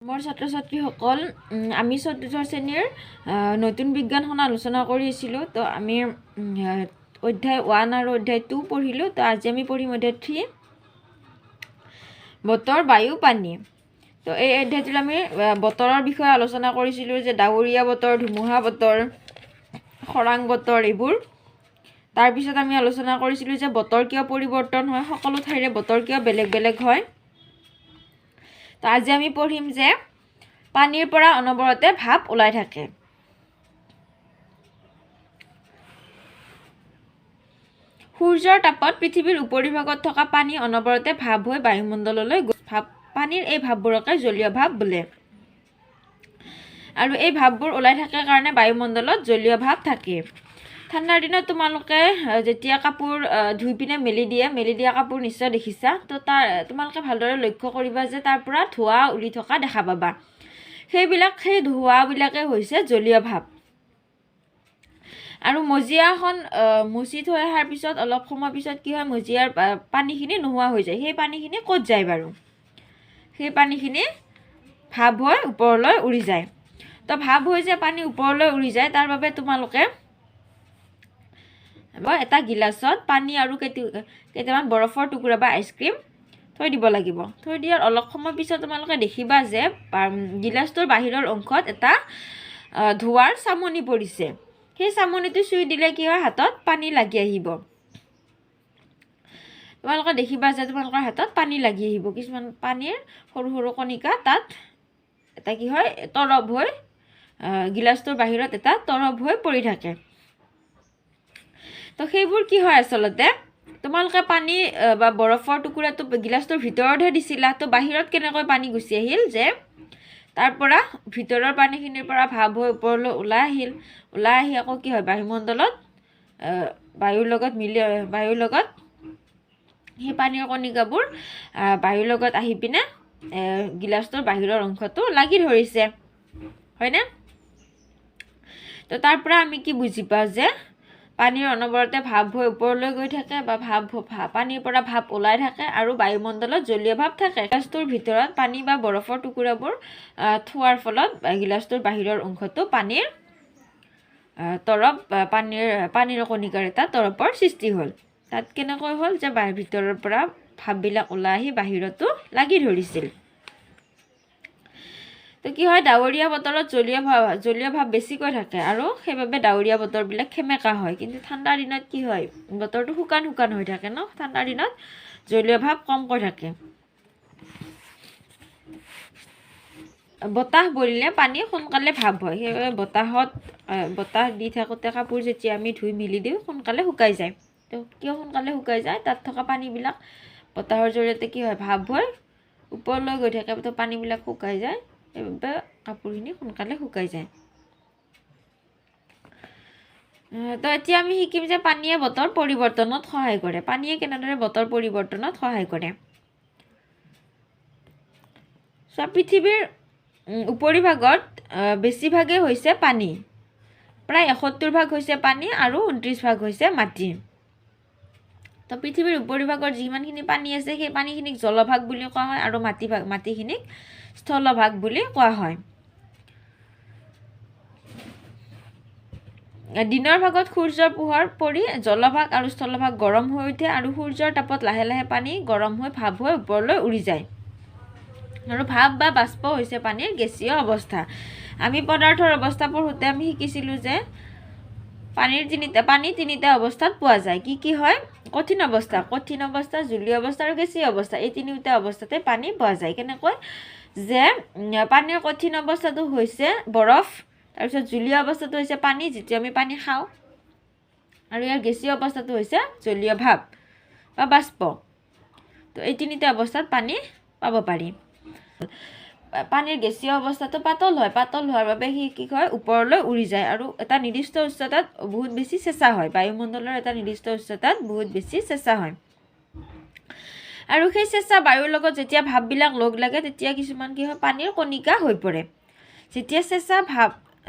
মোৰ ছাত্ৰ ছাত্ৰীসকল আমি চতুৰ্থ শ্ৰেণীৰ নতুন বিজ্ঞানখন আলোচনা কৰি আছিলোঁ। তো আমি অধ্যায় 1 আৰু অধ্যায় 2 পঢ়িলোঁ। তো আজি আমি পঢ়িম অধ্যায় 3 বতৰ বায়ু পানী। তো এই অধ্যায়টোত আমি বতৰৰ বিষয়ে আলোচনা কৰিছিলোঁ যে ডাৱৰীয়া বতৰ, ধুমুহা বতৰ, খৰাং বতৰ এইবোৰ। তাৰপিছত আমি আলোচনা কৰিছিলোঁ যে বতৰ কিয় পৰিৱৰ্তন হয়, সকলো ঠাইৰে বতৰ কিয় বেলেগ বেলেগ হয়। তো আজি আমি পঢ়িম যে পানীৰ পৰা অনবৰতে ভাপ ওলাই থাকে। সূৰ্যৰ তাপত পৃথিৱীৰ উপৰিভাগত থকা পানী অনবৰতে ভাপ হৈ বায়ুমণ্ডললৈ পানীৰ এই ভাপবোৰকে জলীয় ভাপ বোলে। আৰু এই ভাপবোৰ ওলাই থাকে কাৰণে বায়ুমণ্ডলত জলীয় ভাপ থাকে। ঠাণ্ডাৰ দিনত তোমালোকে যেতিয়া কাপোৰ ধুই পিনে মেলি দিয়া কাপোৰ নিশ্চয় দেখিছা। তো তোমালোকে ভালদৰে লক্ষ্য কৰিবা যে তাৰ পৰা ধোঁৱা উলি থকা দেখা পাবা। সেই ধোঁৱাবিলাকে হৈছে জলীয় ভাপ। আৰু মজিয়াখন মুচি থৈ অহাৰ পিছত অলপ সময় পিছত কি হয়, মজিয়াৰ পানীখিনি নোহোৱা হৈ যায়। সেই পানীখিনি ক'ত যায় বাৰু? সেই পানীখিনি ভাপ হৈ ওপৰলৈ উৰি যায়। তো ভাপ হৈ যে পানী ওপৰলৈ উৰি যায়, তাৰ বাবে তোমালোকে এটা গিলাচত পানী আৰু কেইটামান বৰফৰ টুকুৰা বা আইচক্ৰীম থৈ দিব লাগিব। থৈ দিয়াৰ অলপ সময় পিছত তোমালোকে দেখিবা যে গিলাচটোৰ বাহিৰৰ অংশত এটা ধোঁৱাৰ চামনি পৰিছে। সেই চামনিটো চুই দিলে কি হয়, হাতত পানী লাগি আহিব। তোমালোকে দেখিবা যে তোমালোকৰ হাতত পানী লাগি আহিব। কিছুমান পানীৰ সৰু সৰু কণিকা তাত এটা কি হয়, তৰপ হৈ গিলাচটোৰ বাহিৰত এটা তৰপ হৈ পৰি থাকে। তো সেইবোৰ কি হয়, আচলতে তোমালোকে পানী বা বৰফৰ টুকুৰাটো গিলাচটোৰ ভিতৰতহে দিছিলা। তো বাহিৰত কেনেকৈ পানী গুচি আহিল, যে তাৰ পৰা ভিতৰৰ পানীখিনিৰ পৰা ভাপ হৈ ওপৰলৈ ওলাই আহি আকৌ কি হয়, বায়ুমণ্ডলত বায়ুৰ লগত সেই পানীৰ কণিকাবোৰ বায়ুৰ লগত আহি পিনে গিলাচটোৰ বাহিৰৰ অংশটো লাগি ধৰিছে, হয়নে? তো তাৰ পৰা আমি কি বুজি পাওঁ যে পানীৰ অনবৰতে ভাপ হৈ ওপৰলৈ গৈ থাকে বা পানীৰ পৰা ভাপ ওলাই থাকে আৰু বায়ুমণ্ডলত জলীয় ভাপ থাকে। গিলাচটোৰ ভিতৰত পানী বা বৰফৰ টুকুৰাবোৰ থোৱাৰ ফলত গিলাচটোৰ বাহিৰৰ অংশটো পানীৰ পানীৰ কণিকাৰ এটা তৰপৰ সৃষ্টি হ'ল। তাত কেনেকৈ হ'ল, যে ভিতৰৰ পৰা ভাপবিলাক ওলাই আহি বাহিৰতো লাগি ধৰিছিল। তো কি হয়, ডাৱৰীয়া বতৰত জলীয় ভাপ বেছিকৈ থাকে আৰু সেইবাবে ডাৱৰীয়া বতৰবিলাক সেমেকা হয়। কিন্তু ঠাণ্ডাৰ দিনত কি হয়, বতৰটো শুকান হৈ থাকে ন। ঠাণ্ডাৰ দিনত জলীয় ভাপ কমকৈ থাকে। বতাহ বলিলে পানী সোনকালে ভাপ হয়। সেইবাবে বতাহ দি থাকোঁতে কাপোৰ যেতিয়া আমি ধুই মেলি দিওঁ, সোনকালে শুকাই যায়। তো কিয় সোনকালে শুকাই যায়? তাত থকা পানীবিলাক বতাহৰ জৰিয়তে কি হয়, ভাপ হৈ ওপৰলৈ গৈ থাকে। তো পানীবিলাক শুকাই যায়, সেইবাবে কাপোৰখিনি সোনকালে শুকাই যায়। তো এতিয়া আমি শিকিম যে পানীয়ে বতৰ পৰিৱৰ্তনত সহায় কৰে। পানীয়ে কেনেদৰে বতৰ পৰিৱৰ্তনত সহায় কৰে। পৃথিৱীৰ উপৰিভাগত বেছিভাগেই হৈছে পানী। প্ৰায় 71% হৈছে পানী আৰু 29% হৈছে মাটি। তো পৃথিৱীৰ উপৰিভাগৰ যিমানখিনি পানী আছে, সেই পানীখিনিক জলভাগ বুলি কোৱা হয় আৰু মাটিখিনিক স্থলভাগ বুলি কোৱা হয়। দিনৰ ভাগত সূৰ্যৰ পোহৰ পৰি জলভাগ আৰু স্থলভাগ গৰম হৈ উঠে আৰু সূৰ্যৰ তাপত লাহে লাহে পানী গৰম হৈ ভাপ হৈ ওপৰলৈ উৰি যায়। আৰু ভাপ বা বাষ্প হৈছে পানীৰ গেছীয় অৱস্থা। আমি পদাৰ্থৰ অৱস্থা পঢ়োঁতে আমি শিকিছিলোঁ যে পানী তিনিটা অৱস্থাত পোৱা যায়। কি হয়? কঠিন অৱস্থা, জলীয় অৱস্থা আৰু গেছীয় অৱস্থা। এই তিনিটা অৱস্থাতে পানী পোৱা যায়। কেনেকৈ? যে পানীৰ কঠিন অৱস্থাটো হৈছে বৰফ, তাৰপিছত জলীয় অৱস্থাটো হৈছে পানী, যিটো আমি পানী খাওঁ, আৰু ইয়াৰ গেছীয় অৱস্থাটো হৈছে জলীয় ভাপ বা বাষ্প। তো এই তিনিটা অৱস্থাত পানী পাব পাৰি। পানীৰ গেছীয় অৱস্থাটো পাতল হোৱাৰ বাবে সি কি হয়, ওপৰলৈ উৰি যায় আৰু এটা নিৰ্দিষ্ট উচ্চতাত বহুত বেছি চেঁচা হয়। বায়ুমণ্ডলৰ এটা নিৰ্দিষ্ট উচ্চতাত বহুত বেছি চেঁচা হয়। আৰু সেই চেঁচা বায়ুৰ লগত যেতিয়া ভাপবিলাক লগ লাগে, তেতিয়া কিছুমান কি হয়, পানীৰ কণিকা হৈ পৰে। যেতিয়া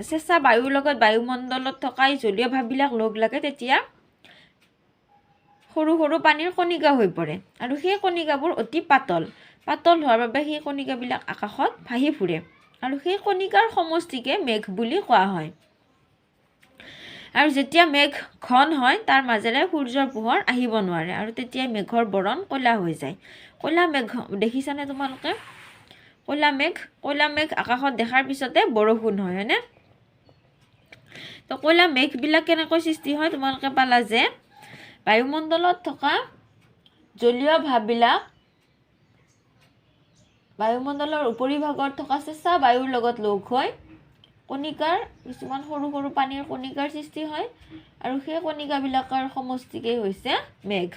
চেঁচা বায়ুৰ লগত বায়ুমণ্ডলত থকা এই জলীয় ভাপবিলাক লগ লাগে, তেতিয়া সৰু সৰু পানীৰ কণিকা হৈ পৰে আৰু সেই কণিকাবোৰ অতি পাতল পাতল হোৱাৰ বাবে সেই কণিকাবিলাক আকাশত ভাহি ফুৰে আৰু সেই কণিকাৰ সমষ্টিকে মেঘ বুলি কোৱা হয় আৰু যেতিয়া মেঘ ঘন হয় তাৰ মাজেৰে সূৰ্যৰ পোহৰ আহিব নোৱাৰে আৰু তেতিয়া মেঘৰ বৰণ ক'লা হৈ যায় ক'লা মেঘ দেখিছানে তোমালোকে ক'লা মেঘ আকাশত দেখাৰ পিছতে বৰষুণ হয় হয়নে তো ক'লা মেঘবিলাক কেনেকৈ সৃষ্টি হয় তোমালোকে পালা যে বায়ুমণ্ডলত থকা জলীয় ভাববিলাক বায়ুমণ্ডলৰ উপৰিভাগত থকা চেঁচা বায়ুৰ লগত লগ হৈ কণিকাৰ কিছুমান সৰু সৰু পানীৰ কণিকাৰ সৃষ্টি হয় আৰু সেই কণিকাবিলাকৰ সমষ্টিকেই হৈছে মেঘ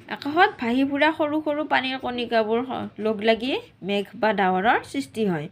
আকাশত ভাহি ফুৰা সৰু সৰু পানীৰ কণিকাবোৰ লগ লাগি মেঘ বা ডাৱৰৰ সৃষ্টি হয়